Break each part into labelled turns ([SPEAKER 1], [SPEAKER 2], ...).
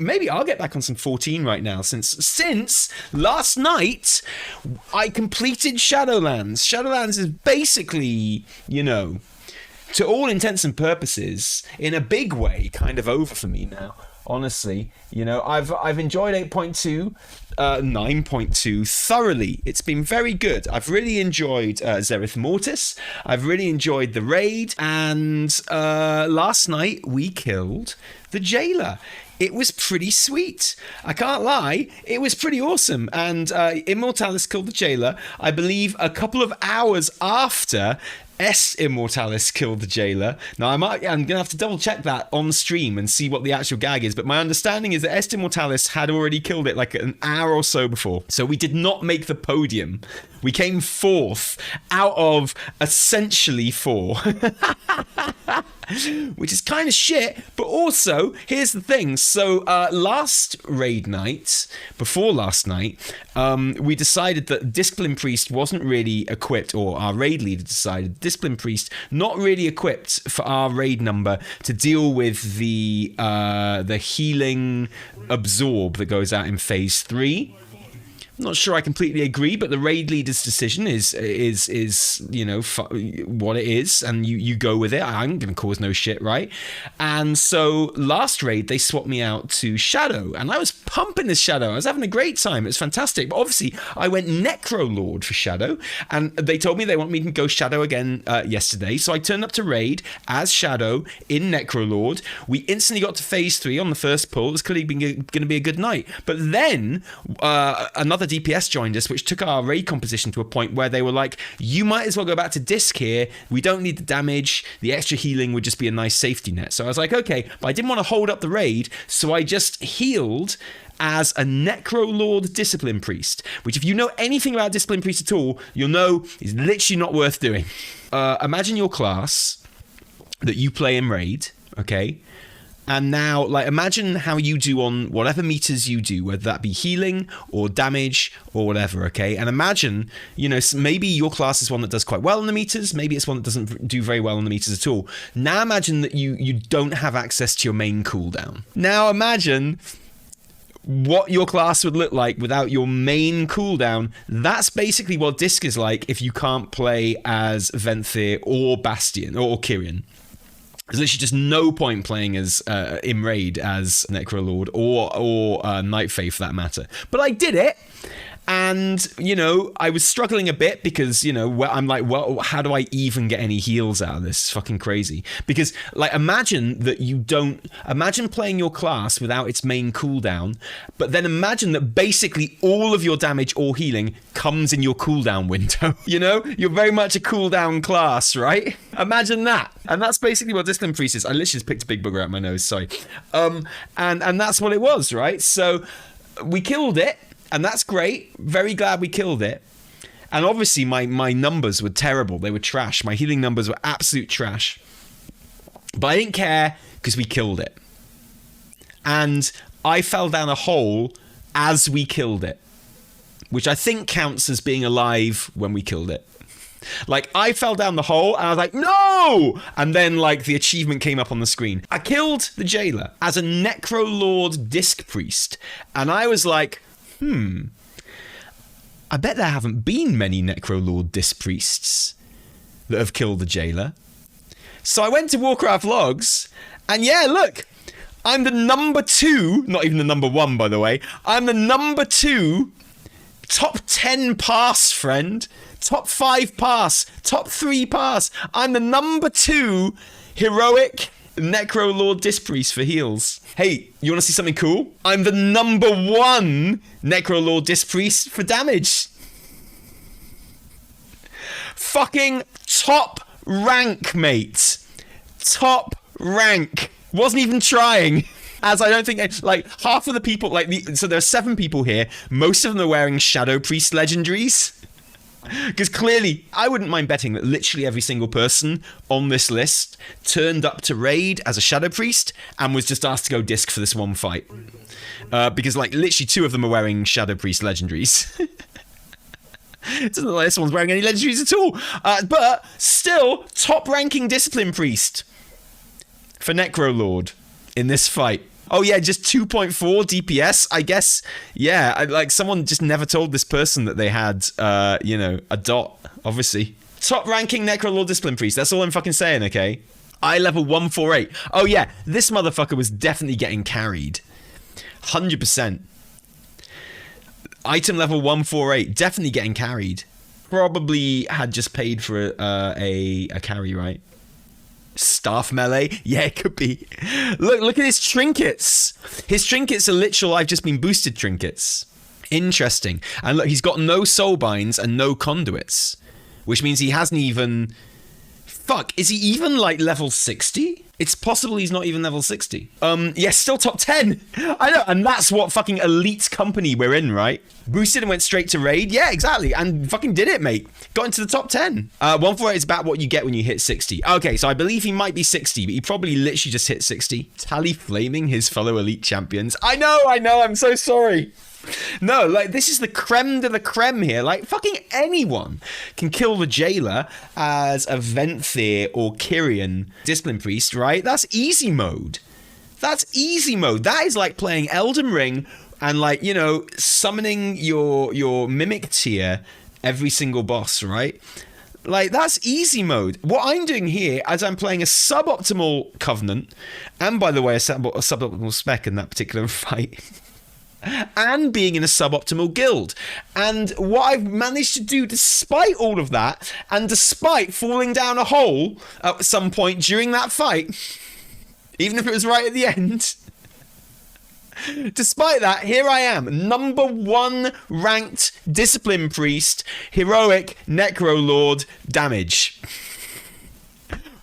[SPEAKER 1] Maybe I'll get back on some 14 right now, since last night I completed Shadowlands. Shadowlands is basically, to all intents and purposes, in a big way, kind of over for me now. Honestly, I've enjoyed 8.2, 9.2 thoroughly. It's been very good. I've really enjoyed Zereth Mortis. I've really enjoyed the raid, and last night we killed the jailer. It was pretty sweet. I can't lie. It was pretty awesome. And Immortalis killed the jailer, I believe, a couple of hours after Immortalis killed the jailer. Now, I'm going to have to double check that on stream and see what the actual gag is. But my understanding is that Immortalis had already killed it like an hour or so before. So we did not make the podium. We came fourth out of essentially 4. Which is kind of shit, but also, here's the thing. So, last raid night, before last night, we decided that Discipline Priest wasn't really equipped, or our raid leader decided, Discipline Priest, not really equipped for our raid number to deal with the healing absorb that goes out in phase 3. I'm not sure I completely agree, but the raid leader's decision is what it is, and you go with it. I'm going to cause no shit, right? And so last raid, they swapped me out to Shadow, and I was pumping this Shadow. I was having a great time. It was fantastic. But obviously, I went Necro Lord for Shadow, and they told me they want me to go Shadow again yesterday. So I turned up to raid as Shadow in Necro Lord. We instantly got to phase 3 on the first pull. It was clearly going to be a good night. But then another DPS joined us, which took our raid composition to a point where they were like, you might as well go back to disc here. We don't need the damage. The extra healing would just be a nice safety net. So I was like, okay, but I didn't want to hold up the raid, so I just healed as a Necro Lord Discipline Priest, which if you know anything about Discipline Priest at all, you'll know is literally not worth doing. Imagine your class that you play in raid, okay? And now, imagine how you do on whatever meters you do, whether that be healing or damage or whatever, okay? And imagine, maybe your class is one that does quite well on the meters. Maybe it's one that doesn't do very well on the meters at all. Now imagine that you don't have access to your main cooldown. Now imagine what your class would look like without your main cooldown. That's basically what Disc is like if you can't play as Venthyr or Bastion or Kyrian. There's literally just no point playing as in raid as Necro Lord or Night Fae for that matter. But I did it. And, I was struggling a bit because, I'm like, well, how do I even get any heals out of this? It's fucking crazy. Because, imagine that imagine playing your class without its main cooldown, but then imagine that basically all of your damage or healing comes in your cooldown window. You're very much a cooldown class, right? Imagine that. And that's basically what Discipline Priest is. I literally just picked a big booger out my nose, sorry. And that's what it was, right? So we killed it. And that's great. Very glad we killed it. And obviously my numbers were terrible. They were trash. My healing numbers were absolute trash. But I didn't care because we killed it. And I fell down a hole as we killed it, which I think counts as being alive when we killed it. I fell down the hole and I was like, no! And then the achievement came up on the screen. I killed the jailer as a Necro Lord Disc Priest. And I was like, I bet there haven't been many Necro Lord Disc Priests that have killed the jailer. So I went to Warcraft logs, and yeah, look, I'm the number 2, not even the number 1, by the way. I'm the number 2, top 10 pass, friend. Top 5 pass, top 3 pass. I'm the number 2 heroic Necro Lord Disc Priest for heals. Hey, you want to see something cool? I'm the number 1 Necro Lord Disc Priest for damage. Fucking top rank, mate. Top rank. Wasn't even trying. As I don't think, half of the people, so there are 7 people here. Most of them are wearing Shadow Priest legendaries. Because clearly, I wouldn't mind betting that literally every single person on this list turned up to raid as a Shadow Priest and was just asked to go disc for this one fight. Because, literally 2 of them are wearing Shadow Priest legendaries. It doesn't look like this one's wearing any legendaries at all. But still, top-ranking Discipline Priest for Necro Lord in this fight. Oh yeah, just 2.4 DPS. I guess. Yeah, like someone just never told this person that they had, a dot. Obviously, top ranking Necrolord Discipline Priest. That's all I'm fucking saying. Okay, I level 148. Oh yeah, this motherfucker was definitely getting carried. 100%. Item level 148, definitely getting carried. Probably had just paid for a carry, right? Staff melee? Yeah, it could be. Look at his trinkets. His trinkets are literal, I've just been boosted trinkets. Interesting. And look, he's got no soulbinds and no conduits. Which means he hasn't even... Fuck, is he even like level 60? It's possible he's not even level 60. Yeah, still top 10. I know, and that's what fucking elite company we're in, right? Boosted and went straight to raid. Yeah, exactly. And fucking did it, mate. Got into the top 10. 148 is about what you get when you hit 60. Okay, so I believe he might be 60, but he probably literally just hit 60. Tally flaming his fellow elite champions. I know, I'm so sorry. No, like, this is the creme de la creme here. Like, fucking anyone can kill the jailer as a Venthyr or Kyrian Discipline Priest, right? That's easy mode. That's easy mode. That is like playing Elden Ring and, like, summoning your Mimic tier every single boss, right? Like, that's easy mode. What I'm doing here, as I'm playing a suboptimal Covenant, and by the way, a suboptimal spec in that particular fight... and being in a suboptimal guild. And what I've managed to do despite all of that, and despite falling down a hole at some point during that fight, even if it was right at the end, despite that, here I am, number 1 ranked Discipline Priest, heroic Necrolord damage.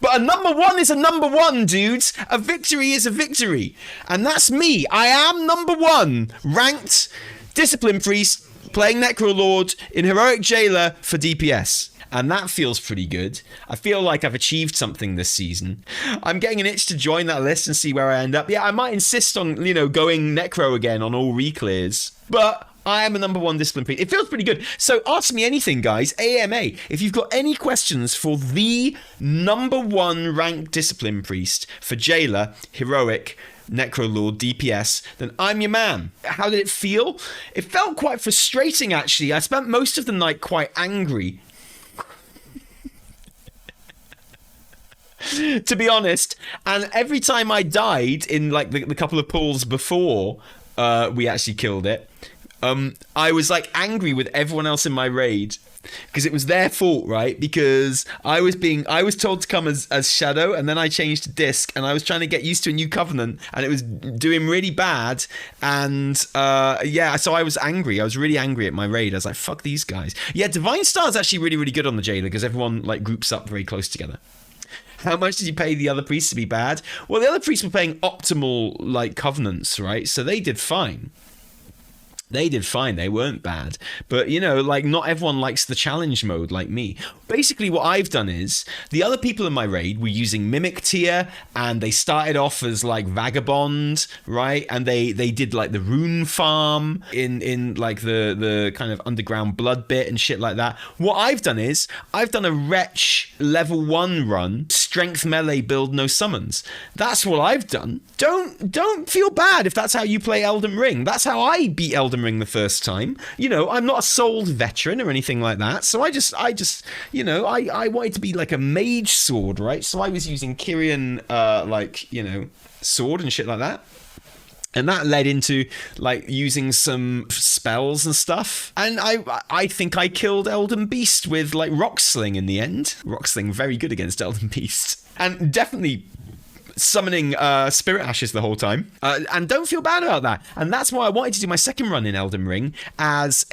[SPEAKER 1] But a number 1 is a number 1, dudes. A victory is a victory. And that's me. I am number 1 ranked Discipline Priest playing Necrolord in Heroic Jailer for DPS. And that feels pretty good. I feel like I've achieved something this season. I'm getting an itch to join that list and see where I end up. Yeah, I might insist on, going Necro again on all reclears. But... I am a number 1 Discipline Priest. It feels pretty good. So ask me anything, guys. AMA. If you've got any questions for the number 1 ranked Discipline Priest for Jailer, Heroic, Necrolord, DPS, then I'm your man. How did it feel? It felt quite frustrating, actually. I spent most of the night quite angry. To be honest. And every time I died in like the couple of pulls before we actually killed it, I was like angry with everyone else in my raid because it was their fault, right? Because I was told to come as Shadow, and then I changed to Disc, and I was trying to get used to a new Covenant, and it was doing really bad. And so I was angry. I was really angry at my raid. I was like, fuck these guys. Yeah, Divine Star is actually really, really good on the Jailer because everyone like groups up very close together. How much did you pay the other priests to be bad? Well, the other priests were playing optimal like Covenants, right? So they did fine. They did fine. They weren't bad. But, not everyone likes the challenge mode like me. Basically, what I've done is the other people in my raid were using Mimic tier, and they started off as like Vagabond, right? And they did like the rune farm in like the kind of underground blood bit and shit like that. What I've done is I've done a Wretch level 1 run, strength melee build, no summons. That's what I've done. Don't feel bad if that's how you play Elden Ring. That's how I beat Elden Ring the first time. I'm not a souled veteran or anything like that. So I I wanted to be like a mage sword, right? So I was using Kyrian sword and shit like that. And that led into like using some spells and stuff. And I think I killed Elden Beast with like Rock Sling in the end. Rock Sling very good against Elden Beast. And definitely summoning Spirit Ashes the whole time. And don't feel bad about that. And that's why I wanted to do my second run in Elden Ring because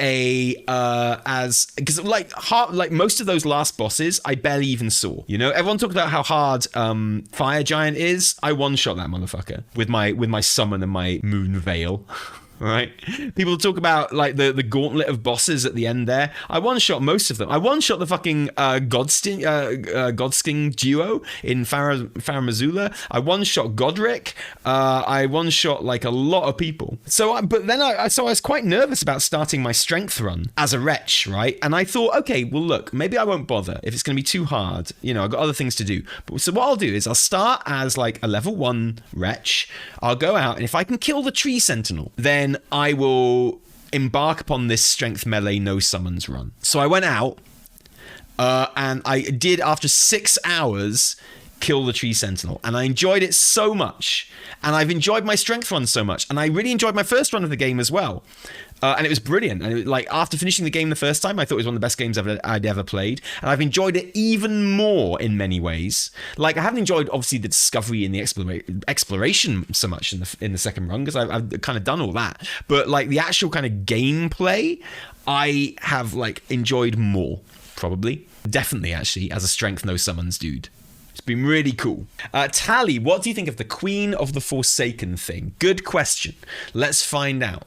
[SPEAKER 1] like most of those last bosses I barely even saw. Everyone talked about how hard Fire Giant is. I one-shot that motherfucker with my summon and my Moon Veil. right? People talk about like the gauntlet of bosses at the end there. I one-shot most of them. I one-shot the fucking Godsking duo in Faramazula. I one-shot Godric. I one-shot like a lot of people. So I was quite nervous about starting my strength run as a wretch, right? And I thought, okay, well look, maybe I won't bother if it's going to be too hard. You know, I've got other things to do. So what I'll do is I'll start as like a level 1 wretch. I'll go out, and if I can kill the tree sentinel, then I will embark upon this strength melee no summons run. So I went out, and I did, after 6 hours, kill the tree sentinel, and I enjoyed it so much, and I've enjoyed my strength run so much, and I really enjoyed my first run of the game as well. And it was brilliant. And like after finishing the game the first time, I thought it was one of the best games I'd ever played. And I've enjoyed it even more in many ways. Like I haven't enjoyed obviously the discovery and the exploration so much in the second run, because I've kind of done all that. But like the actual kind of gameplay, I have like enjoyed more, probably. Definitely actually, as a strength no summons dude. It's been really cool. Tally, what do you think of the Queen of the Forsaken thing? Good question. Let's find out.